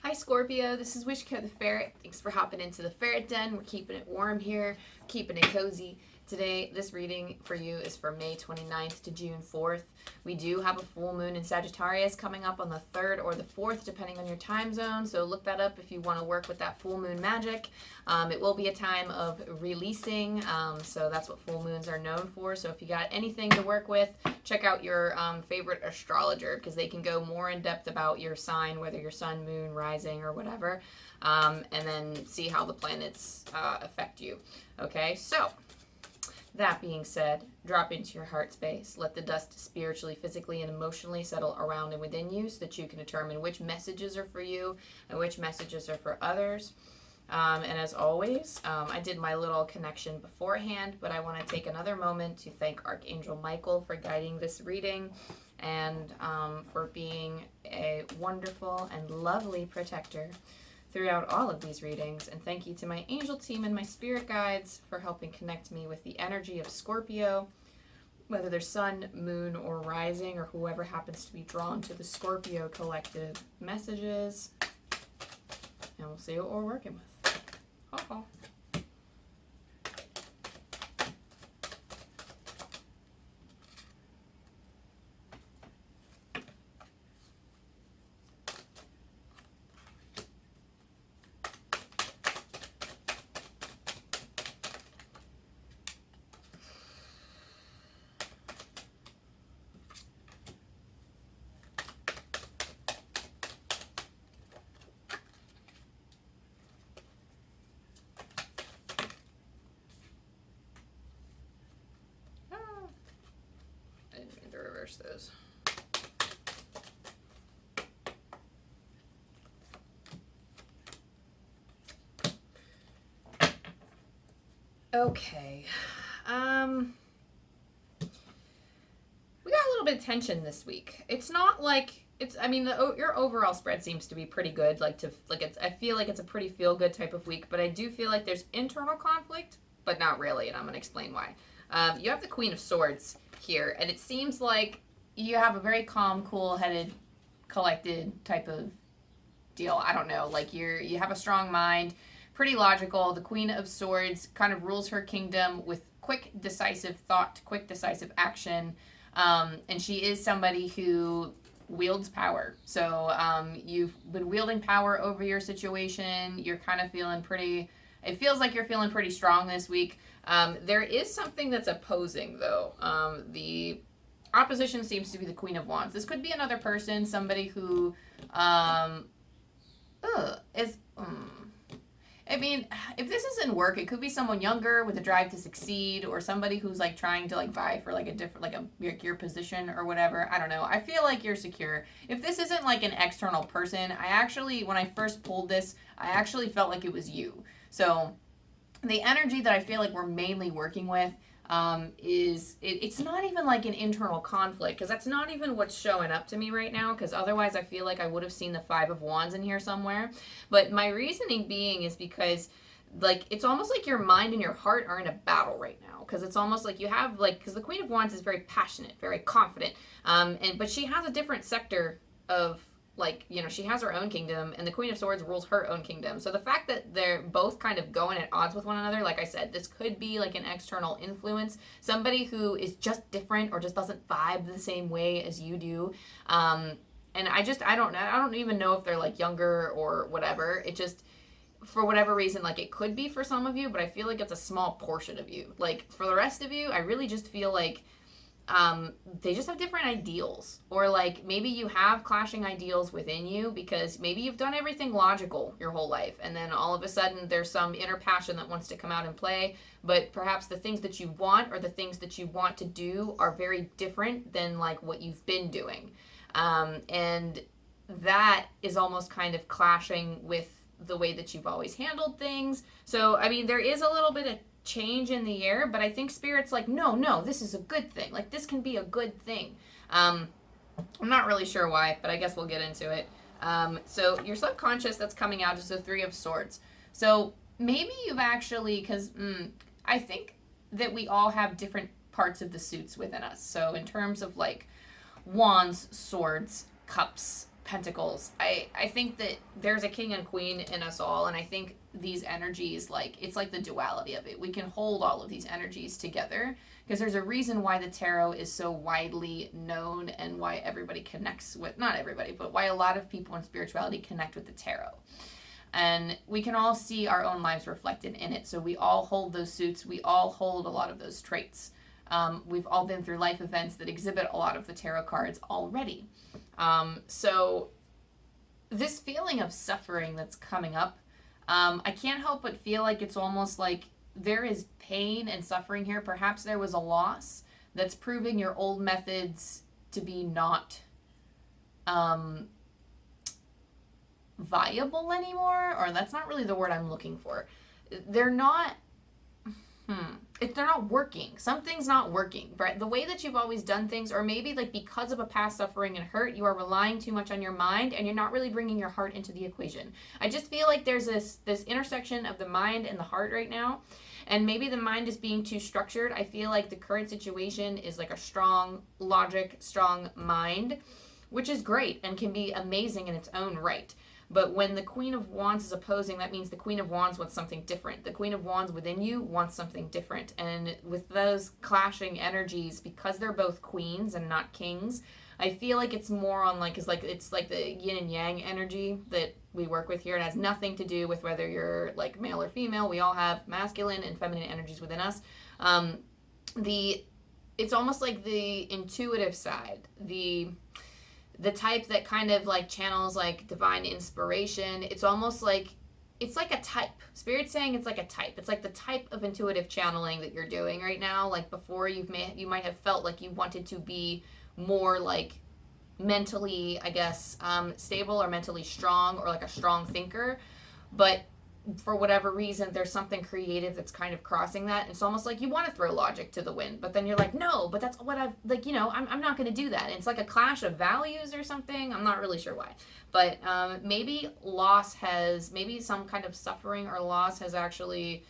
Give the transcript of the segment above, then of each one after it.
Hi Scorpio, this is wishkotheferret. Thanks for hopping into the ferret den. We're keeping it warm here, keeping it cozy. Today, this reading for you is for May 29th to June 4th. We do have a full moon in Sagittarius coming up on the 3rd or the 4th, depending on your time zone. So look that up if you want to work with that full moon magic. It will be a time of releasing, so that's what full moons are known for. So if you got anything to work with, check out your favorite astrologer, because they can go more in depth about your sign, whether your sun, moon, rising, or whatever, and then see how the planets affect you. Okay, so that being said, drop into your heart space. Let the dust spiritually, physically, and emotionally settle around and within you so that you can determine which messages are for you and which messages are for others. And as always, I did my little connection beforehand, but I want to take another moment to thank Archangel Michael for guiding this reading and for being a wonderful and lovely protector throughout all of these readings. And thank you to my angel team and my spirit guides for helping connect me with the energy of Scorpio, whether they're sun, moon, or rising, or whoever happens to be drawn to the Scorpio collective messages. And we'll see what we're working with. Uh-oh. Reverse those. Okay. We got a little bit of tension this week. It's not like I mean, your overall spread seems to be pretty good. I feel like it's a pretty feel-good type of week, but I do feel like there's internal conflict, but not really, and I'm going to explain why. You have the Queen of Swords here, and it seems like you have a very calm, cool-headed, collected type of deal. I don't know, like you have a strong mind, pretty logical. The Queen of Swords kind of rules her kingdom with quick, decisive thought, quick, decisive action, and she is somebody who wields power. So you've been wielding power over your situation. You're kind of feeling pretty, it feels like you're feeling pretty strong this week. There is something that's opposing, though. The opposition seems to be the Queen of Wands. This could be another person, somebody who is... I mean, if this isn't work, it could be someone younger with a drive to succeed, or somebody who's like trying to like vie for like a different, like your position or whatever. I don't know. I feel like you're secure. If this isn't like an external person, I actually, when I first pulled this, I actually felt like it was you. So the energy that I feel like we're mainly working with it's not even like an internal conflict, because that's not even what's showing up to me right now, because otherwise I feel like I would have seen the Five of Wands in here somewhere. But my reasoning being is because like it's almost like your mind and your heart are in a battle right now, because it's almost like you have like, because the Queen of Wands is very passionate, very confident, but she has a different sector of, like, you know, she has her own kingdom, and the Queen of Swords rules her own kingdom. So the fact that they're both kind of going at odds with one another, like I said, this could be like an external influence, somebody who is just different or just doesn't vibe the same way as you do. And I don't even know if they're like younger or whatever. It just, for whatever reason, like it could be for some of you, but I feel like it's a small portion of you. Like for the rest of you, I really just feel like they just have different ideals, or like maybe you have clashing ideals within you, because maybe you've done everything logical your whole life, and then all of a sudden there's some inner passion that wants to come out and play, but perhaps the things that you want or the things that you want to do are very different than like what you've been doing, and that is almost kind of clashing with the way that you've always handled things. So I mean, there is a little bit of change in the air, but I think Spirit's like, no, this is a good thing. Like, this can be a good thing. I'm not really sure why, but I guess we'll get into it. So your subconscious that's coming out is the Three of Swords. So maybe you've actually, because I think that we all have different parts of the suits within us. So in terms of like wands, swords, cups, Pentacles. I think that there's a king and queen in us all, and I think these energies, like, it's like the duality of it. We can hold all of these energies together because there's a reason why the tarot is so widely known and why everybody connects with, not everybody, but why a lot of people in spirituality connect with the tarot. And we can all see our own lives reflected in it. So we all hold those suits. We all hold a lot of those traits. We've all been through life events that exhibit a lot of the tarot cards already. So this feeling of suffering that's coming up, I can't help but feel like it's almost like there is pain and suffering here. Perhaps there was a loss that's proving your old methods to be not viable anymore, or that's not really the word I'm looking for. They're not if they're not working. Something's not working, right? The way that you've always done things, or maybe like because of a past suffering and hurt, you are relying too much on your mind and you're not really bringing your heart into the equation. I just feel like there's this intersection of the mind and the heart right now, and maybe the mind is being too structured. I feel like the current situation is like a strong logic, strong mind, which is great and can be amazing in its own right. But when the Queen of Wands is opposing, that means the Queen of Wands wants something different. The Queen of Wands within you wants something different. And with those clashing energies, because they're both queens and not kings, I feel like it's more on like, it's like the yin and yang energy that we work with here. It has nothing to do with whether you're like male or female. We all have masculine and feminine energies within us. It's almost like the intuitive side, the type that kind of like channels like divine inspiration. It's almost like, it's like a type. Spirit's saying it's like a type. It's like the type of intuitive channeling that you're doing right now. Like before, you might have felt like you wanted to be more like mentally, I guess, stable or mentally strong, or like a strong thinker. But for whatever reason, there's something creative that's kind of crossing that. It's almost like you want to throw logic to the wind, but then you're like, no, but that's what I've, like, you know, I'm not going to do that. And it's like a clash of values or something. I'm not really sure why. But maybe maybe some kind of suffering or loss has actually,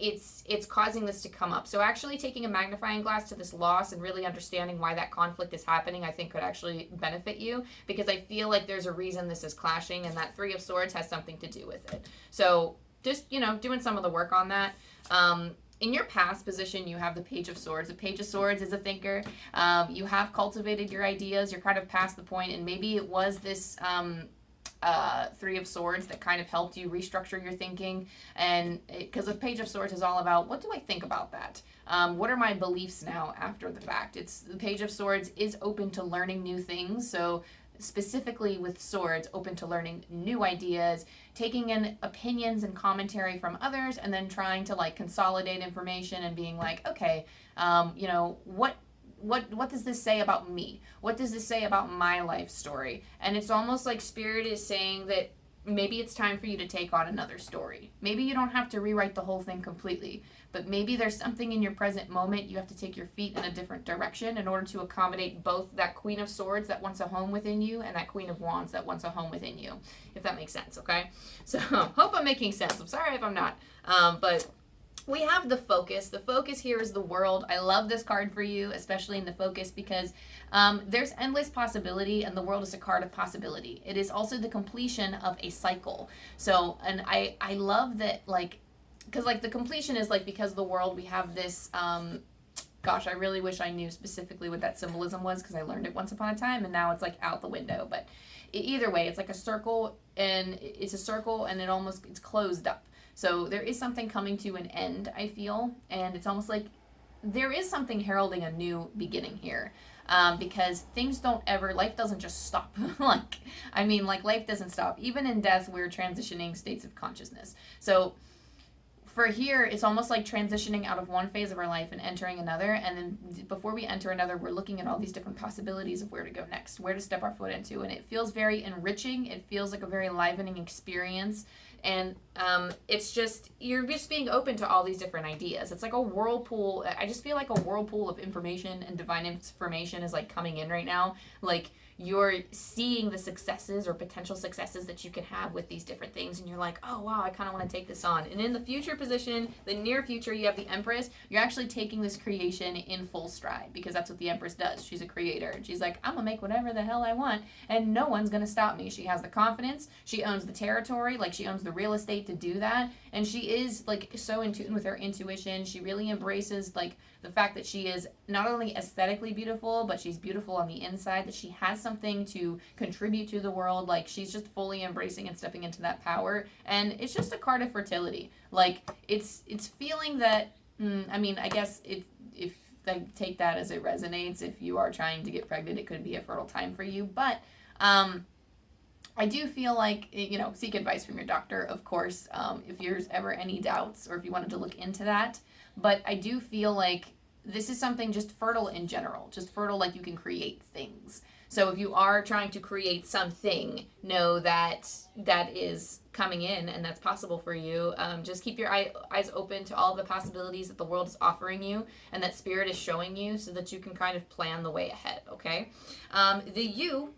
it's causing this to come up. So actually taking a magnifying glass to this loss and really understanding why that conflict is happening, I think could actually benefit you, because I feel like there's a reason this is clashing, and that Three of Swords has something to do with it. So just, you know, doing some of the work on that. In your past position, you have the Page of Swords. The Page of Swords is a thinker. You have cultivated your ideas. You're kind of past the point, and maybe it was this Three of Swords that kind of helped you restructure your thinking. And because the Page of Swords is all about, what do I think about that? What are my beliefs now after the fact? It's the Page of Swords is open to learning new things. So specifically with swords, open to learning new ideas, taking in opinions and commentary from others, and then trying to like consolidate information and being like, okay, you know, what does this say about me? What does this say about my life story? And it's almost like Spirit is saying that maybe it's time for you to take on another story. Maybe you don't have to rewrite the whole thing completely, but maybe there's something in your present moment you have to take your feet in a different direction in order to accommodate both that Queen of Swords that wants a home within you and that Queen of Wands that wants a home within you, if that makes sense, okay? So hope I'm making sense. I'm sorry if I'm not, but we have the focus. The focus here is the World. I love this card for you, especially in the focus, because there's endless possibility, and the World is a card of possibility. It is also the completion of a cycle. So, and I love that, like, because like the completion is like, because the World, we have this, gosh, I really wish I knew specifically what that symbolism was, because I learned it once upon a time, and now it's like out the window. But either way, it's like a circle, and it's a circle, and it's closed up. So there is something coming to an end, I feel, and it's almost like there is something heralding a new beginning here, because things don't ever, life doesn't just stop. Life doesn't stop. Even in death, we're transitioning states of consciousness. So for here, it's almost like transitioning out of one phase of our life and entering another, and then before we enter another, we're looking at all these different possibilities of where to go next, where to step our foot into, and it feels very enriching. It feels like a very livening experience. And it's just, you're just being open to all these different ideas. It's like a whirlpool. I just feel like a whirlpool of information and divine information is like coming in right now. Like you're seeing the successes or potential successes that you can have with these different things, and you're like, oh wow, I kind of want to take this on. And in the future position, the near future, you have the Empress. You're actually taking this creation in full stride, because that's what the Empress does. She's a creator, and she's like, I'm gonna make whatever the hell I want, and no one's gonna stop me. She has the confidence. She owns the territory, like she owns the real estate to do that, and she is like so in tune with her intuition. She really embraces like the fact that she is not only aesthetically beautiful, but she's beautiful on the inside, that she has something to contribute to the world. Like, she's just fully embracing and stepping into that power. And it's just a card of fertility. Like, it's feeling that, I mean, I guess if I take that as it resonates, if you are trying to get pregnant, it could be a fertile time for you. But I do feel like, you know, seek advice from your doctor, of course, if there's ever any doubts or if you wanted to look into that. But I do feel like this is something just fertile in general, just fertile, like you can create things. So if you are trying to create something, know that that is coming in and that's possible for you. Just keep your eyes open to all the possibilities that the world is offering you and that Spirit is showing you, so that you can kind of plan the way ahead, okay? The U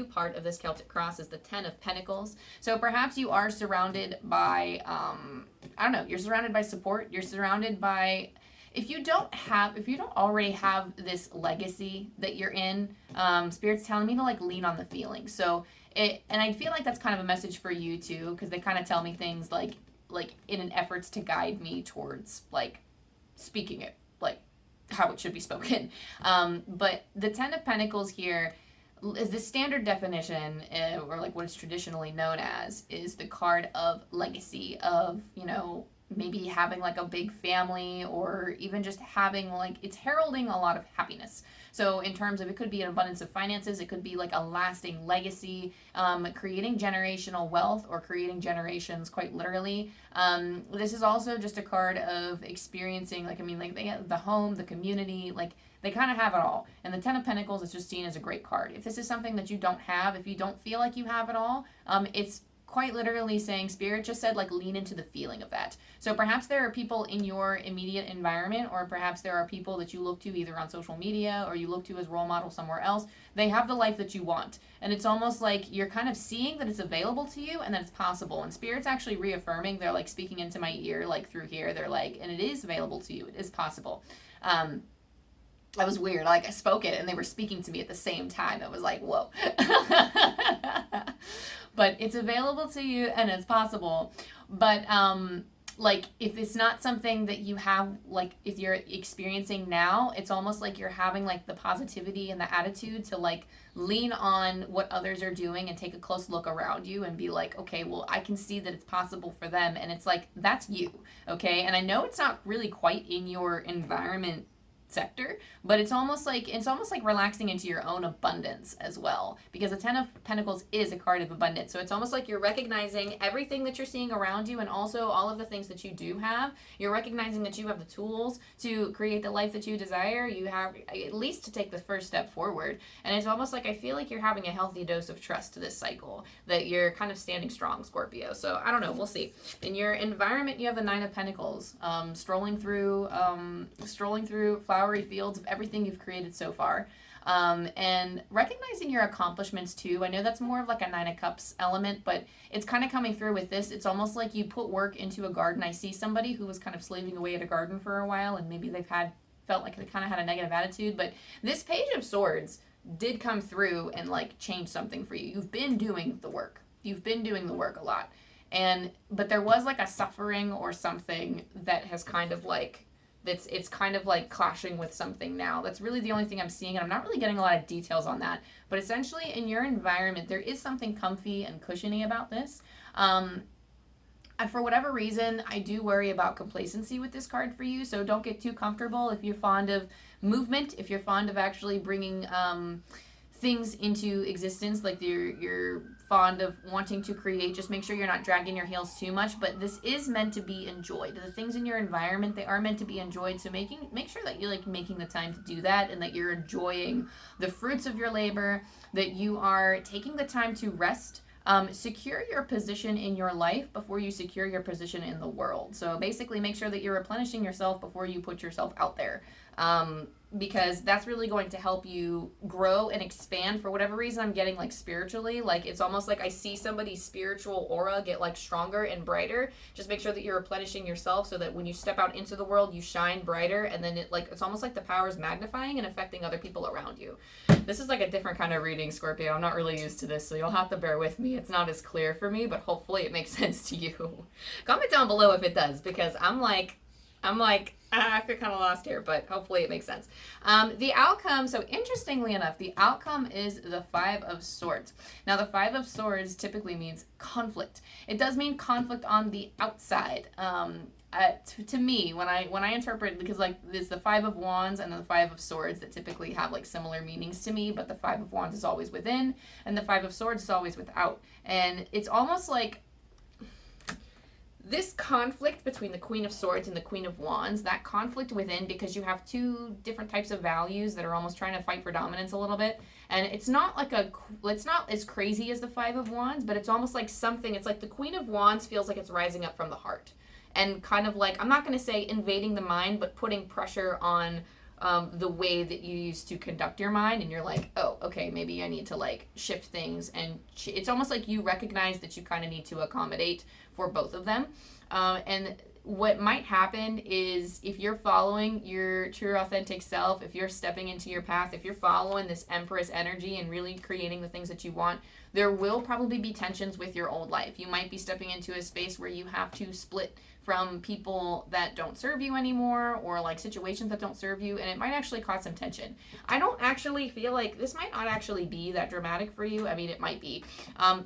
part of this Celtic cross is the 10 of Pentacles. So perhaps you are surrounded by, I don't know, you're surrounded by support, you're surrounded by... If you don't already have this legacy that you're in, Spirit's telling me to like lean on the feeling. So and I feel like that's kind of a message for you too, because they kind of tell me things like in an efforts to guide me towards like speaking it like how it should be spoken. But the 10 of Pentacles here is the standard definition, or like what is traditionally known as, is the card of legacy, of, you know, maybe having like a big family, or even just having like, it's heralding a lot of happiness. So in terms of, it could be an abundance of finances, it could be like a lasting legacy, creating generational wealth, or creating generations quite literally. This is also just a card of experiencing, like, I mean, like they have the home, the community, like they kind of have it all. And the 10 of Pentacles is just seen as a great card. If this is something that you don't have, if you don't feel like you have it all, it's quite literally saying, Spirit just said, like, lean into the feeling of that. So perhaps there are people in your immediate environment, or perhaps there are people that you look to either on social media or you look to as role models somewhere else. They have the life that you want. And it's almost like you're kind of seeing that it's available to you and that it's possible. And Spirit's actually reaffirming, they're like speaking into my ear, like through here, they're like, and it is available to you. It is possible. That was weird. Like, I spoke it and they were speaking to me at the same time. It was like, whoa. But it's available to you and it's possible. But like, if it's not something that you have, like if you're experiencing now, it's almost like you're having like the positivity and the attitude to like lean on what others are doing and take a close look around you and be like, okay, well, I can see that it's possible for them. And it's like, that's you. Okay. And I know it's not really quite in your environment sector, but it's almost like relaxing into your own abundance as well, because the 10 of Pentacles is a card of abundance. So it's almost like you're recognizing everything that you're seeing around you, and also all of the things that you do have. You're recognizing that you have the tools to create the life that you desire. You have at least to take the first step forward, and it's almost like I feel like you're having a healthy dose of trust to this cycle, that you're kind of standing strong, Scorpio. So I don't know, we'll see. In your environment, you have the 9 of Pentacles, strolling through flowery fields of everything you've created so far, and recognizing your accomplishments too. I know that's more of like a 9 of Cups element, but it's kind of coming through with this. It's almost like you put work into a garden. I see somebody who was kind of slaving away at a garden for a while, and maybe felt like they kind of had a negative attitude, but this Page of Swords did come through and like change something for you. You've been doing the work. You've been doing the work a lot. But there was like a suffering or something that has kind of like, it's kind of like clashing with something now. That's really the only thing I'm seeing, and I'm not really getting a lot of details on that. But essentially, in your environment, there is something comfy and cushiony about this. For whatever reason, I do worry about complacency with this card for you, so don't get too comfortable. If you're fond of movement, if you're fond of actually bringing things into existence, like you're fond of wanting to create, just make sure you're not dragging your heels too much. But this is meant to be enjoyed. The things in your environment, they are meant to be enjoyed, so make sure that you're like making the time to do that, and that you're enjoying the fruits of your labor, that you are taking the time to rest. Secure your position in your life before you secure your position in the world. So basically make sure that you're replenishing yourself before you put yourself out there. Because that's really going to help you grow and expand. For whatever reason, I'm getting like spiritually, like it's almost like I see somebody's spiritual aura get like stronger and brighter. Just make sure that you're replenishing yourself so that when you step out into the world, you shine brighter, and then it's almost like the power is magnifying and affecting other people around you. This is like a different kind of reading, Scorpio. I'm not really used to this, so you'll have to bear with me. It's not as clear for me, but hopefully it makes sense to you. Comment down below if it does, because I'm like, I feel kind of lost here, but hopefully it makes sense. The outcome, so interestingly enough, the outcome is the Five of Swords. Now, the Five of Swords typically means conflict. It does mean conflict on the outside. To me, when I interpret, because like it's the Five of Wands and the Five of Swords that typically have like similar meanings to me, but the Five of Wands is always within, and the Five of Swords is always without. And it's almost like this conflict between the Queen of Swords and the Queen of Wands, that conflict within, because you have two different types of values that are almost trying to fight for dominance a little bit. And it's not as crazy as the Five of Wands, but it's almost like something, it's like the Queen of Wands feels like it's rising up from the heart. And kind of like, I'm not going to say invading the mind, but putting pressure on the way that you used to conduct your mind, and you're like, oh, okay, maybe I need to like shift things, and it's almost like you recognize that you kind of need to accommodate for both of them. And what might happen is if you're following your true authentic self, if you're stepping into your path, if you're following this Empress energy and really creating the things that you want, there will probably be tensions with your old life. You might be stepping into a space where you have to split from people that don't serve you anymore, or like situations that don't serve you, and it might actually cause some tension. I don't actually feel like this might not actually be that dramatic for you. I mean, it might be.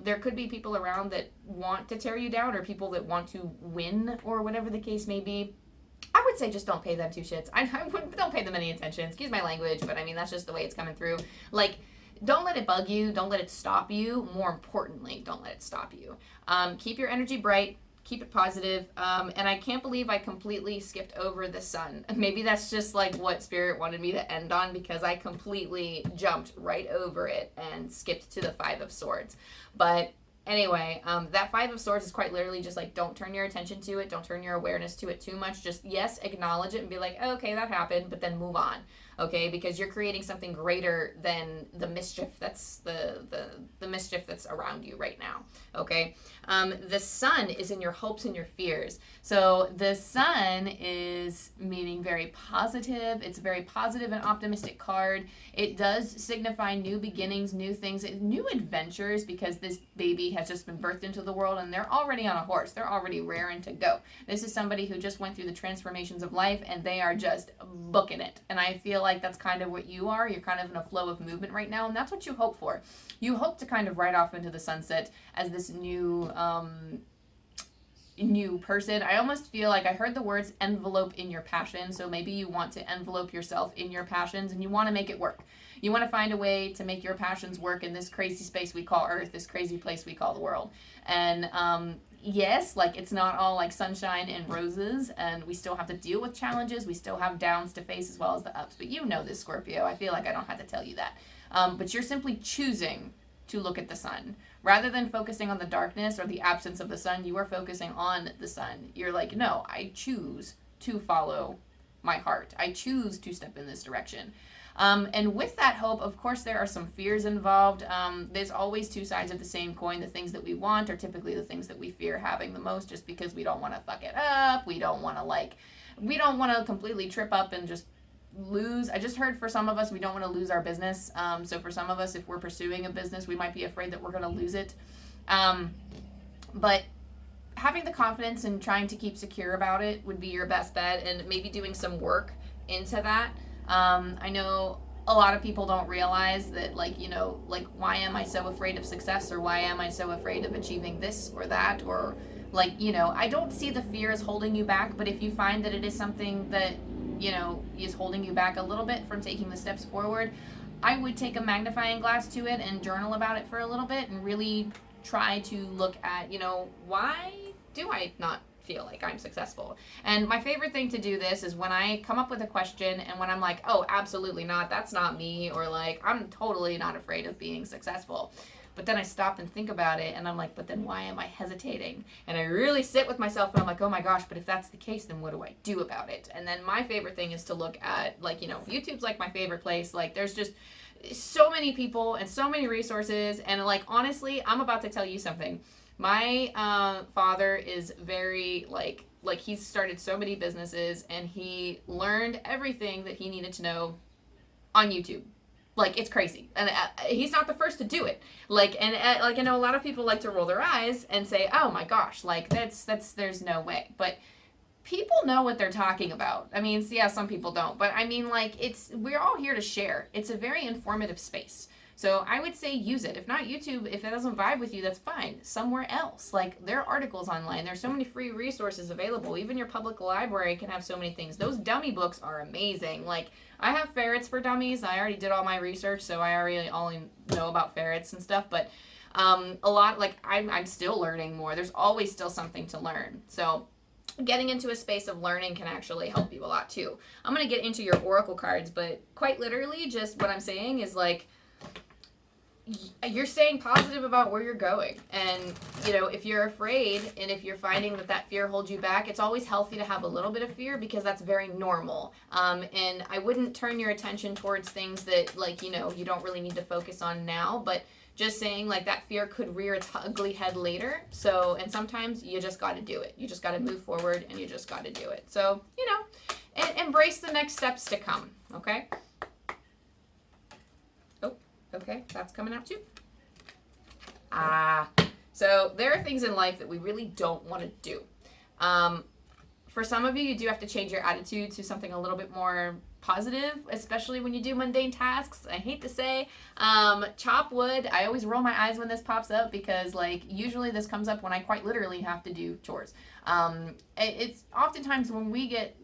There could be people around that want to tear you down, or people that want to win, or whatever the case may be. I would say just don't pay them two shits. Don't pay them any attention. Excuse my language, but I mean, that's just the way it's coming through. Like, don't let it bug you. Don't let it stop you. More importantly, don't let it stop you. Keep your energy bright. Keep it positive. And I can't believe I completely skipped over the sun. Maybe that's just like what Spirit wanted me to end on, because I completely jumped right over it and skipped to the Five of Swords. But anyway, that Five of Swords is quite literally just like, don't turn your attention to it. Don't turn your awareness to it too much. Just, yes, acknowledge it and be like, oh, okay, that happened, but then move on. Okay, because you're creating something greater than the mischief that's the mischief that's around you right now. Okay, the sun is in your hopes and your fears. So the sun is meaning very positive. It's a very positive and optimistic card. It does signify new beginnings, new things, new adventures, because this baby has just been birthed into the world and they're already on a horse. They're already raring to go. This is somebody who just went through the transformations of life and they are just booking it. And I feel like that's kind of what you are. You're kind of in a flow of movement right now, and that's what you hope for. You hope to kind of ride off into the sunset as this new person. I almost feel like I heard the words envelope in your passion, so maybe you want to envelope yourself in your passions and you want to make it work. You want to find a way to make your passions work in this crazy space we call Earth, this crazy place we call the world. And yes, like it's not all like sunshine and roses, and we still have to deal with challenges. We still have downs to face as well as the ups. But you know this, Scorpio. I feel like I don't have to tell you that. But you're simply choosing to look at the sun. Rather than focusing on the darkness or the absence of the sun, you are focusing on the sun. You're like, no, I choose to follow my heart. I choose to step in this direction. And with that hope, of course, there are some fears involved. There's always two sides of the same coin. The things that we want are typically the things that we fear having the most, just because we don't want to fuck it up. We don't want to completely trip up and just lose. I just heard for some of us, we don't want to lose our business. So for some of us, if we're pursuing a business, we might be afraid that we're going to lose it. But having the confidence and trying to keep secure about it would be your best bet, and maybe doing some work into that. I know a lot of people don't realize that, like, you know, like, why am I so afraid of success, or why am I so afraid of achieving this or that, or like, you know, I don't see the fear as holding you back, but if you find that it is something that, you know, is holding you back a little bit from taking the steps forward, I would take a magnifying glass to it and journal about it for a little bit and really try to look at, you know, why do I not feel like I'm successful? And my favorite thing to do this is when I come up with a question and when I'm like, oh, absolutely not, that's not me, or like, I'm totally not afraid of being successful. But then I stop and think about it, and I'm like, but then why am I hesitating? And I really sit with myself, and I'm like, oh my gosh, but if that's the case, then what do I do about it? And then my favorite thing is to look at, like, you know, YouTube's like my favorite place. Like, there's just so many people and so many resources, and like, honestly, I'm about to tell you something. My father is very, like he's started so many businesses, and he learned everything that he needed to know on YouTube. Like, it's crazy. And he's not the first to do it. Like, and like, I know a lot of people like to roll their eyes and say, oh my gosh, like, there's no way. But people know what they're talking about. I mean, yeah, some people don't. But I mean, like, we're all here to share. It's a very informative space. So I would say use it. If not YouTube, if it doesn't vibe with you, that's fine. Somewhere else. Like, there are articles online. There's so many free resources available. Even your public library can have so many things. Those dummy books are amazing. Like, I have ferrets for dummies. I already did all my research, so I already only know about ferrets and stuff. But a lot, like, I'm still learning more. There's always still something to learn. So getting into a space of learning can actually help you a lot, too. I'm going to get into your oracle cards, but quite literally, just what I'm saying is, like, you're staying positive about where you're going. And, you know, if you're afraid and if you're finding that fear holds you back, it's always healthy to have a little bit of fear, because that's very normal. And I wouldn't turn your attention towards things that, like, you know, you don't really need to focus on now, but just saying, like, that fear could rear its ugly head later. So, and sometimes you just got to do it. You just got to move forward, and you just got to do it. So, you know, and embrace the next steps to come. Okay. Okay, that's coming out too. So there are things in life that we really don't want to do. For some of you, you do have to change your attitude to something a little bit more positive, especially when you do mundane tasks. I hate to say, chop wood. I always roll my eyes when this pops up, because, like, usually this comes up when I quite literally have to do chores. It's oftentimes when we get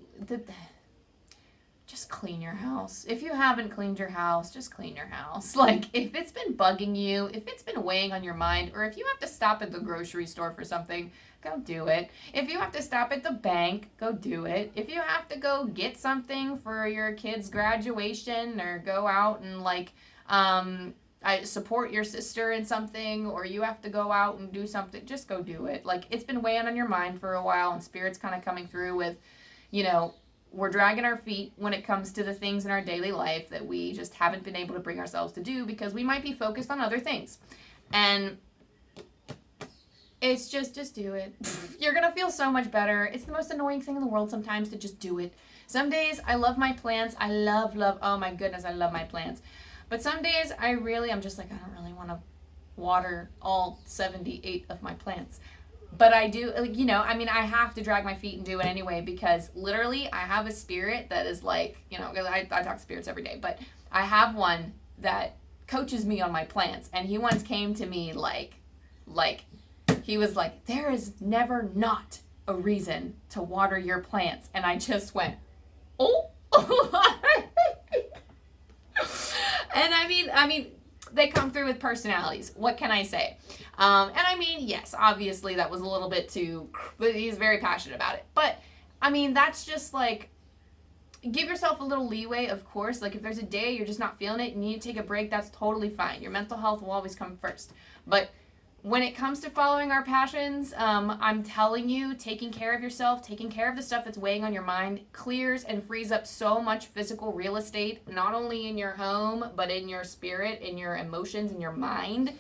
just clean your house. If you haven't cleaned your house, just clean your house. Like, if it's been bugging you, if it's been weighing on your mind, or if you have to stop at the grocery store for something, go do it. If you have to stop at the bank, go do it. If you have to go get something for your kid's graduation, or go out and, like, I support your sister in something, or you have to go out and do something, just go do it. Like, it's been weighing on your mind for a while, and Spirit's kind of coming through with, you know, we're dragging our feet when it comes to the things in our daily life that we just haven't been able to bring ourselves to do, because we might be focused on other things. And it's just do it. You're going to feel so much better. It's the most annoying thing in the world sometimes to just do it. Some days I love my plants. I love, oh my goodness, I love my plants. But some days I'm just like, I don't really want to water all 78 of my plants. But I do, you know, I mean, I have to drag my feet and do it anyway, because literally I have a spirit that is like, you know, I talk to spirits every day, but I have one that coaches me on my plants. And he once came to me like he was like, there is never not a reason to water your plants. And I just went, oh. And I mean, they come through with personalities. What can I say? And I mean, yes, obviously that was a little bit too, but he's very passionate about it. But I mean, that's just like, give yourself a little leeway, of course. Like, if there's a day you're just not feeling it, you need to take a break, that's totally fine. Your mental health will always come first. But when it comes to following our passions, I'm telling you, taking care of yourself, taking care of the stuff that's weighing on your mind, clears and frees up so much physical real estate, not only in your home, but in your spirit, in your emotions, in your mind.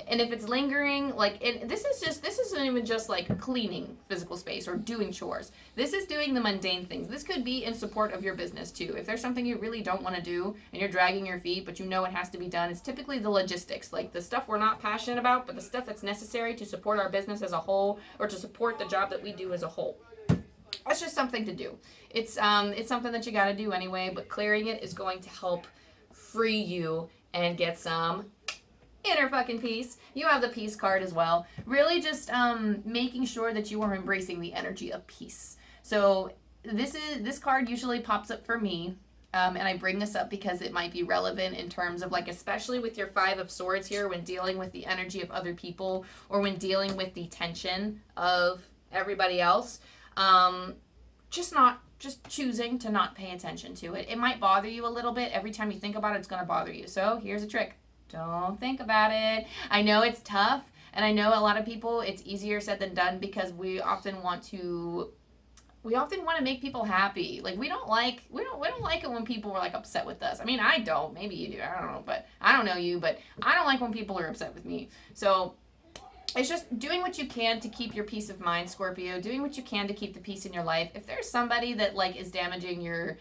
And if it's lingering, like, this isn't even just like cleaning physical space or doing chores. This is doing the mundane things. This could be in support of your business too. If there's something you really don't want to do and you're dragging your feet, but you know it has to be done, it's typically the logistics, like the stuff we're not passionate about, but the stuff that's necessary to support our business as a whole, or to support the job that we do as a whole. That's just something to do. It's something that you got to do anyway, but clearing it is going to help free you and get some inner fucking peace. You have the peace card as well. Really just making sure that you are embracing the energy of peace. So this card usually pops up for me, and I bring this up because it might be relevant in terms of, like, especially with your 5 of Swords here, when dealing with the energy of other people, or when dealing with the tension of everybody else. Just choosing to not pay attention to it. It might bother you a little bit. Every time you think about it, it's going to bother you. So here's a trick. Don't think about it. I know it's tough, and I know a lot of people, it's easier said than done because we often want to make people happy. Like we don't like it when people are like upset with us. I mean, I don't. Maybe you do. I don't know, but I don't know you, but I don't like when people are upset with me. So it's just doing what you can to keep your peace of mind, Scorpio. Doing what you can to keep the peace in your life. If there's somebody that like is damaging your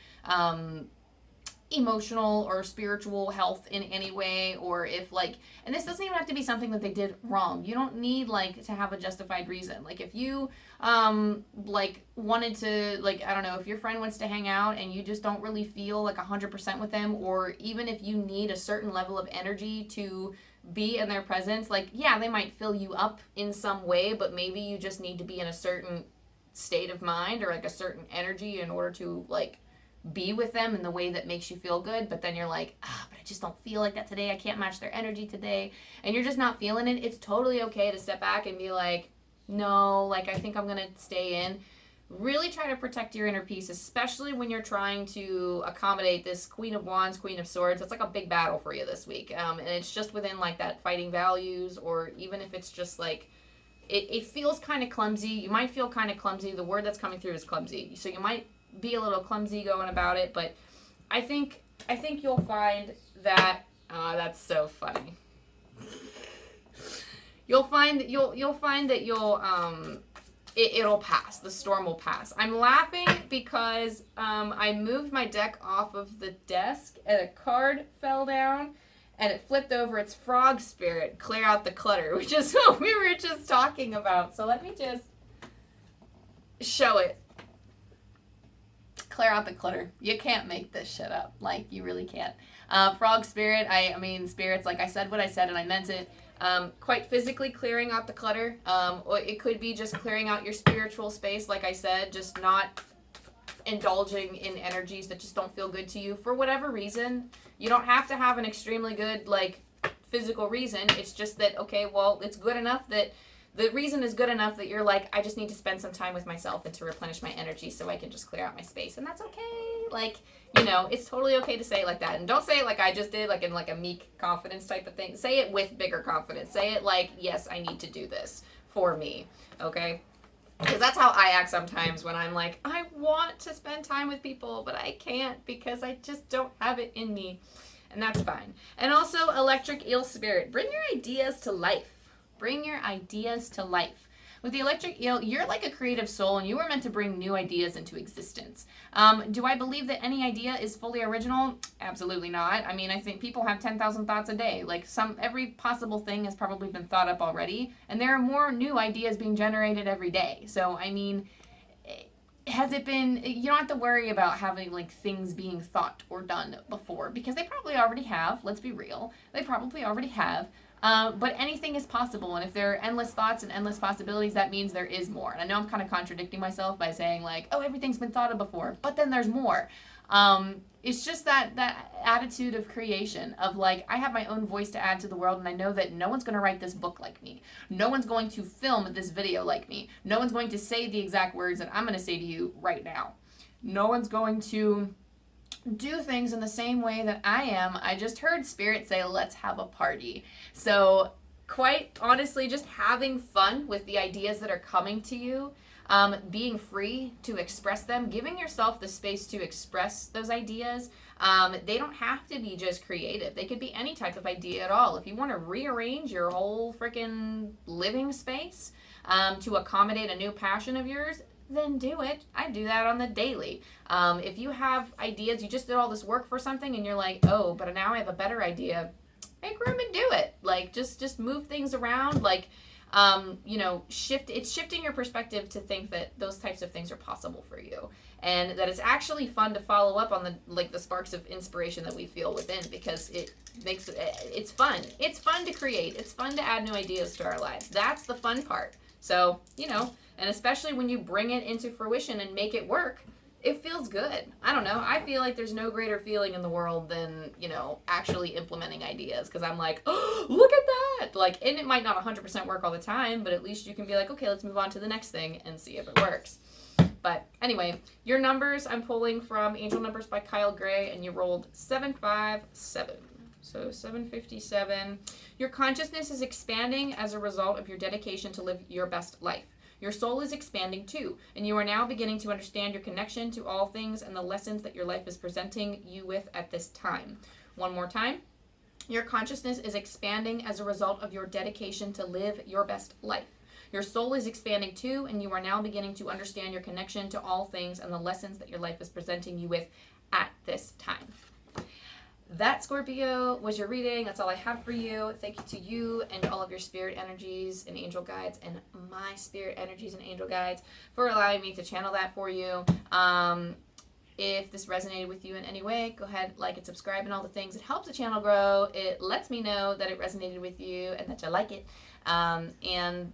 emotional or spiritual health in any way, or if like, and this doesn't even have to be something that they did wrong. You don't need like to have a justified reason. Like if you like wanted to, like, I don't know, if your friend wants to hang out and you just don't really feel like 100% with them, or even if you need a certain level of energy to be in their presence, like, yeah, they might fill you up in some way, but maybe you just need to be in a certain state of mind or like a certain energy in order to like be with them in the way that makes you feel good. But then you're like, but I just don't feel like that today. I can't match their energy today. And you're just not feeling it. It's totally okay to step back and be like, no, like, I think I'm going to stay in. Really try to protect your inner peace, especially when you're trying to accommodate this Queen of Wands, Queen of Swords. It's like a big battle for you this week. And it's just within like that fighting values, or even if it's just like, it feels kind of clumsy. You might feel kind of clumsy. The word that's coming through is clumsy. So you might be a little clumsy going about it, but I think you'll find that that's so funny. You'll find that it'll pass. The storm will pass. I'm laughing because I moved my deck off of the desk and a card fell down and it flipped over. It's Frog Spirit, clear out the clutter, which is what we were just talking about. So let me just show it. Clear out the clutter. You can't make this shit up. Like, you really can't. Frog Spirit, I mean, spirits, like I said what I said and I meant it. Quite physically clearing out the clutter. Or it could be just clearing out your spiritual space, like I said, just not indulging in energies that just don't feel good to you for whatever reason. You don't have to have an extremely good, like, physical reason. It's just that, okay, well, it's good enough that the reason is good enough that you're like, I just need to spend some time with myself and to replenish my energy so I can just clear out my space. And that's okay. Like, you know, it's totally okay to say it like that. And don't say it like I just did, like in like a meek confidence type of thing. Say it with bigger confidence. Say it like, yes, I need to do this for me. Okay? Because that's how I act sometimes when I'm like, I want to spend time with people, but I can't because I just don't have it in me. And that's fine. And also, Electric Eel Spirit. Bring your ideas to life. Bring your ideas to life. With the Electric Eel, you're like a creative soul and you were meant to bring new ideas into existence. Do I believe that any idea is fully original? Absolutely not. I mean, I think people have 10,000 thoughts a day. Like every possible thing has probably been thought up already, and there are more new ideas being generated every day. So, I mean, has it been, you don't have to worry about having like things being thought or done before, because they probably already have. Let's be real. They probably already have. But anything is possible, and if there are endless thoughts and endless possibilities, that means there is more. And I know I'm kind of contradicting myself by saying like, oh, everything's been thought of before, but then there's more. It's just that attitude of creation of like, I have my own voice to add to the world, and I know that no one's going to write this book like me. No one's going to film this video like me. No one's going to say the exact words that I'm going to say to you right now. No one's going to do things in the same way that I am. I just heard Spirit say, let's have a party. So quite honestly, just having fun with the ideas that are coming to you, being free to express them, giving yourself the space to express those ideas. They don't have to be just creative. They could be any type of idea at all. If you want to rearrange your whole freaking living space to accommodate a new passion of yours, then do it. I do that on the daily. If you have ideas, you just did all this work for something and you're like, oh, but now I have a better idea, make room and do it. Like, just move things around. Like, you know, it's shifting your perspective to think that those types of things are possible for you, and that it's actually fun to follow up on the sparks of inspiration that we feel within, because it's fun. It's fun to create. It's fun to add new ideas to our lives. That's the fun part. So, you know, and especially when you bring it into fruition and make it work, it feels good. I don't know. I feel like there's no greater feeling in the world than, you know, actually implementing ideas. Because I'm like, oh, look at that. Like, and it might not 100% work all the time, but at least you can be like, okay, let's move on to the next thing and see if it works. But anyway, your numbers I'm pulling from Angel Numbers by Kyle Gray, and you rolled 757. So 757. Your consciousness is expanding as a result of your dedication to live your best life. Your soul is expanding too, and you are now beginning to understand your connection to all things and the lessons that your life is presenting you with at this time. One more time. Your consciousness is expanding as a result of your dedication to live your best life. Your soul is expanding too, and you are now beginning to understand your connection to all things and the lessons that your life is presenting you with at this time. That, Scorpio, was your reading. That's all I have for you. Thank you to you and all of your spirit energies and angel guides and my spirit energies and angel guides for allowing me to channel that for you. If this resonated with you in any way, go ahead, like and subscribe and all the things. It helps the channel grow. It lets me know that it resonated with you and that you like it. Yeah, and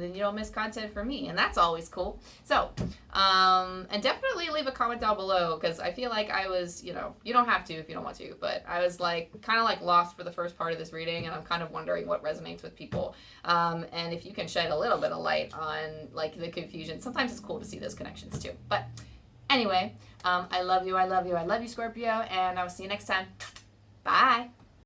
then you don't miss content from me, and that's always cool. So, and definitely leave a comment down below, because I feel like I was, you don't have to if you don't want to, but I was like, kind of like lost for the first part of this reading, and I'm kind of wondering what resonates with people. And if you can shed a little bit of light on like the confusion, sometimes it's cool to see those connections too. But anyway, I love you, Scorpio, and I will see you next time. Bye.